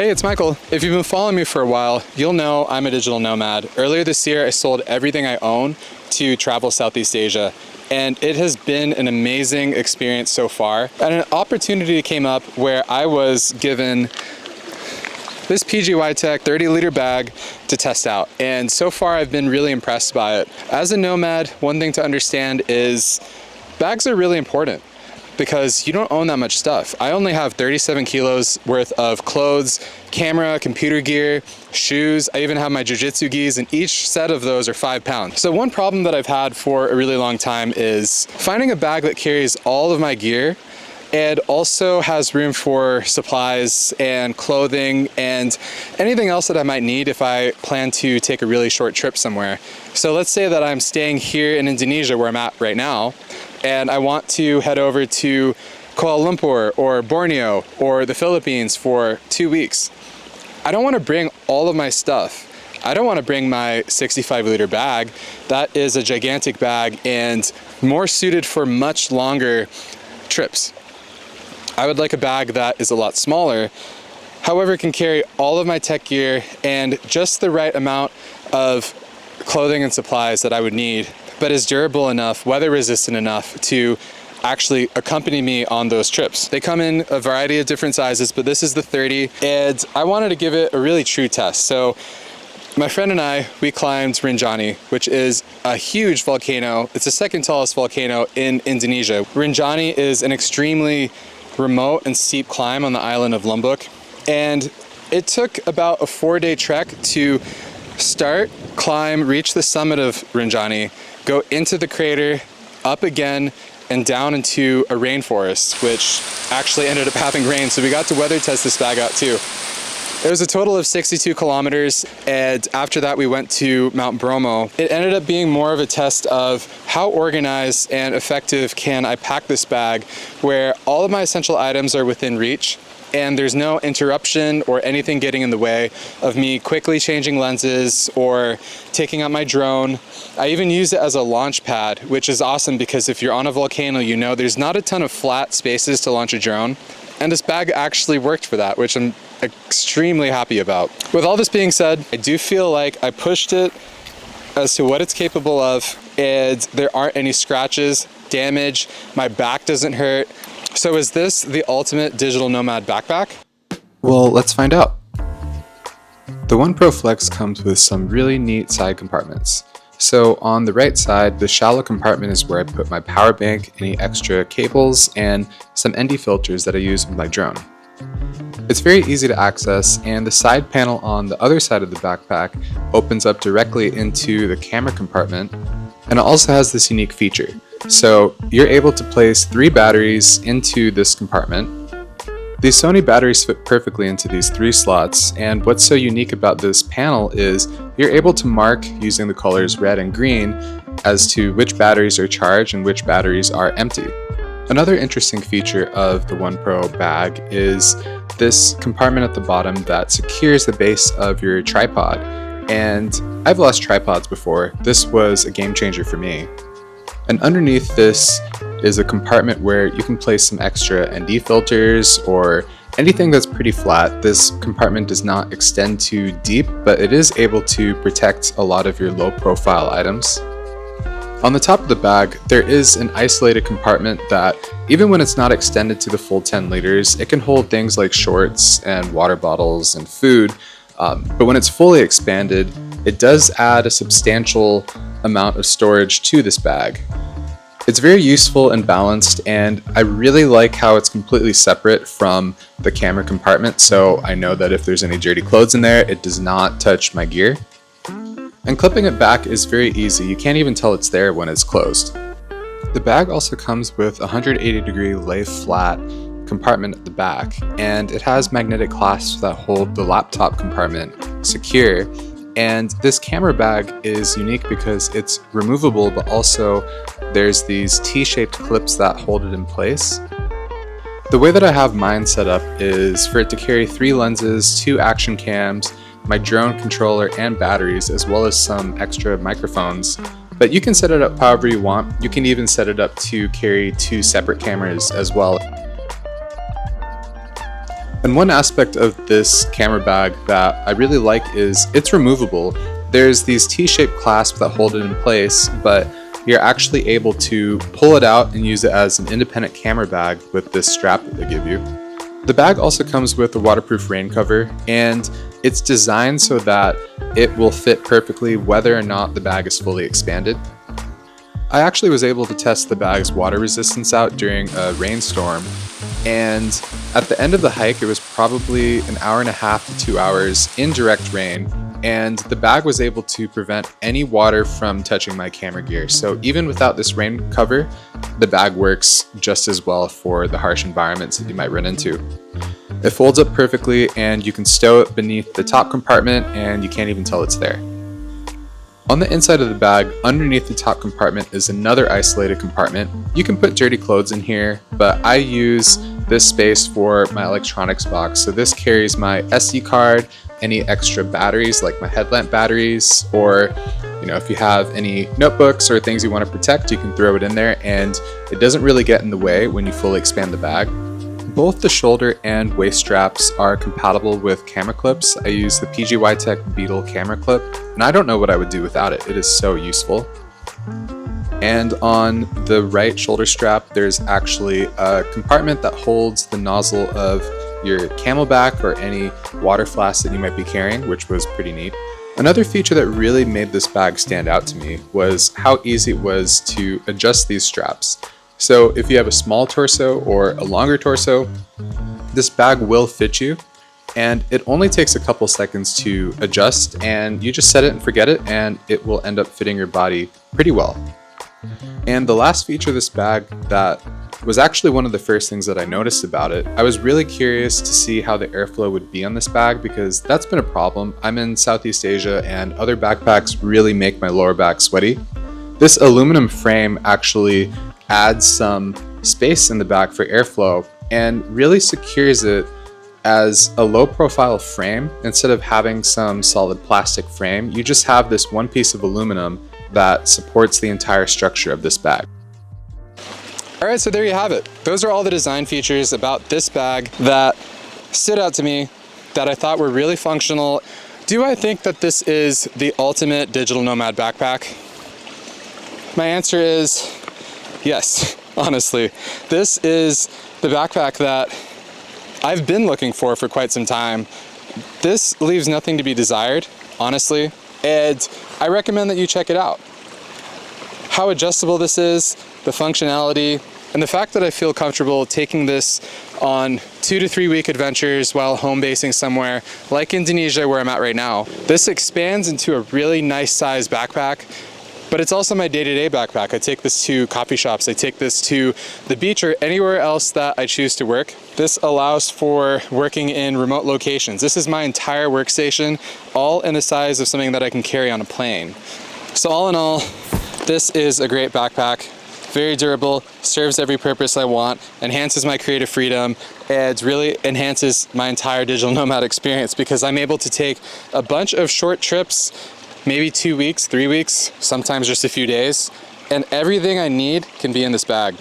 Hey, it's Michael. If you've been following me for a while, you'll know I'm a digital nomad. Earlier this year, I sold everything I own to travel Southeast Asia, and it has been an amazing experience so far. And an opportunity came up where I was given this PGYTECH 30-liter bag to test out, and so far I've been really impressed by it. As a nomad, one thing to understand is bags are really important, because you don't own that much stuff. I only have 37 kilos worth of clothes, camera, computer gear, shoes. I even have my jiu-jitsu gis, and each set of those are 5 pounds. So one problem that I've had for a really long time is finding a bag that carries all of my gear and also has room for supplies and clothing and anything else that I might need if I plan to take a really short trip somewhere. So let's say that I'm staying here in Indonesia, where I'm at right now, and I want to head over to Kuala Lumpur or Borneo or the Philippines for 2 weeks. I don't want to bring all of my stuff. I don't want to bring my 65-liter bag. That is a gigantic bag and more suited for much longer trips. I would like a bag that is a lot smaller, however can carry all of my tech gear and just the right amount of clothing and supplies that I would need, but is durable enough, weather resistant enough to actually accompany me on those trips. They come in a variety of different sizes, but this is the 30, and I wanted to give it a really true test. So my friend and I, we climbed Rinjani, which is a huge volcano. It's the second tallest volcano in Indonesia. Rinjani is an extremely remote and steep climb on the island of Lombok, and it took about a 4-day trek to start, climb, reach the summit of Rinjani, go into the crater, up again, and down into a rainforest, which actually ended up having rain, so we got to weather test this bag out too. It was a total of 62 kilometers, and after that we went to Mount Bromo. It ended up being more of a test of how organized and effective can I pack this bag, where all of my essential items are within reach, and there's no interruption or anything getting in the way of me quickly changing lenses or taking out my drone. I even use it as a launch pad, which is awesome because if you're on a volcano, you know there's not a ton of flat spaces to launch a drone. And this bag actually worked for that, which I'm extremely happy about. With all this being said, I do feel like I pushed it as to what it's capable of, and there aren't any scratches, damage, my back doesn't hurt. So is this the ultimate digital nomad backpack? Well, let's find out. The OnePro Flex comes with some really neat side compartments. So on the right side, the shallow compartment is where I put my power bank, any extra cables, and some ND filters that I use with my drone. It's very easy to access, and the side panel on the other side of the backpack opens up directly into the camera compartment, and it also has this unique feature. So you're able to place 3 batteries into this compartment. These Sony batteries fit perfectly into these 3 slots, and what's so unique about this panel is you're able to mark using the colors red and green as to which batteries are charged and which batteries are empty. Another interesting feature of the OnePro bag is this compartment at the bottom that secures the base of your tripod, and I've lost tripods before. This was a game changer for me. And underneath this is a compartment where you can place some extra ND filters or anything that's pretty flat. This compartment does not extend too deep, but it is able to protect a lot of your low profile items. On the top of the bag, there is an isolated compartment that, even when it's not extended to the full 10 liters, it can hold things like shorts and water bottles and food. But when it's fully expanded, it does add a substantial amount of storage to this bag. It's very useful and balanced, and I really like how it's completely separate from the camera compartment, so I know that if there's any dirty clothes in there, it does not touch my gear. And clipping it back is very easy. You can't even tell it's there when it's closed. The bag also comes with a 180-degree lay flat compartment at the back, and it has magnetic clasps that hold the laptop compartment secure. And this camera bag is unique because it's removable, but also there's these T-shaped clips that hold it in place. The way that I have mine set up is for it to carry 3 lenses, 2 action cams, my drone controller and batteries, as well as some extra microphones. But you can set it up however you want. You can even set it up to carry 2 separate cameras as well. And one aspect of this camera bag that I really like is it's removable. There's these T-shaped clasps that hold it in place, but you're actually able to pull it out and use it as an independent camera bag with this strap that they give you. The bag also comes with a waterproof rain cover, and it's designed so that it will fit perfectly whether or not the bag is fully expanded. I actually was able to test the bag's water resistance out during a rainstorm, and at the end of the hike it was probably an hour and a half to 2 hours in direct rain, and the bag was able to prevent any water from touching my camera gear. So even without this rain cover, the bag works just as well for the harsh environments that you might run into. It folds up perfectly and you can stow it beneath the top compartment and you can't even tell it's there. On the inside of the bag, underneath the top compartment is another isolated compartment. You can put dirty clothes in here, but I use this space for my electronics box. So this carries my SD card, any extra batteries like my headlamp batteries, or if you have any notebooks or things you want to protect, you can throw it in there and it doesn't really get in the way when you fully expand the bag. Both the shoulder and waist straps are compatible with camera clips. I use the PGYTECH Beetle camera clip, and I don't know what I would do without it. It is so useful. And on the right shoulder strap, there's actually a compartment that holds the nozzle of your Camelback or any water flask that you might be carrying, which was pretty neat. Another feature that really made this bag stand out to me was how easy it was to adjust these straps. So if you have a small torso or a longer torso, this bag will fit you, and it only takes a couple seconds to adjust, and you just set it and forget it, and it will end up fitting your body pretty well. And the last feature of this bag that was actually one of the first things that I noticed about it, I was really curious to see how the airflow would be on this bag, because that's been a problem. I'm in Southeast Asia and other backpacks really make my lower back sweaty. This aluminum frame actually adds some space in the back for airflow and really secures it as a low profile frame. Instead of having some solid plastic frame, you just have this one piece of aluminum that supports the entire structure of this bag. Alright, so there you have it. Those are all the design features about this bag that stood out to me, that I thought were really functional. Do I think that this is the ultimate digital nomad backpack? My answer is yes, honestly. This is the backpack that I've been looking for quite some time. This leaves nothing to be desired, honestly, and I recommend that you check it out. How adjustable this is, the functionality, and the fact that I feel comfortable taking this on 2 to 3 week adventures while home basing somewhere like Indonesia, where I'm at right now. This expands into a really nice size backpack, but it's also my day-to-day backpack. I take this to coffee shops, I take this to the beach or anywhere else that I choose to work. This allows for working in remote locations. This is my entire workstation, all in the size of something that I can carry on a plane. So all in all, this is a great backpack. Very durable, serves every purpose I want, enhances my creative freedom, and really enhances my entire digital nomad experience, because I'm able to take a bunch of short trips, maybe 2 weeks, 3 weeks, sometimes just a few days, and everything I need can be in this bag.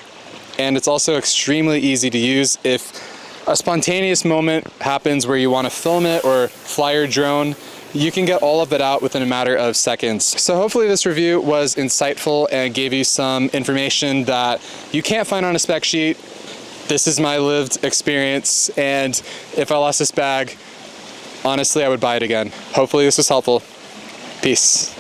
And it's also extremely easy to use. If a spontaneous moment happens where you want to film it or fly your drone, you can get all of it out within a matter of seconds. So hopefully this review was insightful and gave you some information that you can't find on a spec sheet. This is my lived experience, and if I lost this bag, honestly, I would buy it again. Hopefully this was helpful. Peace.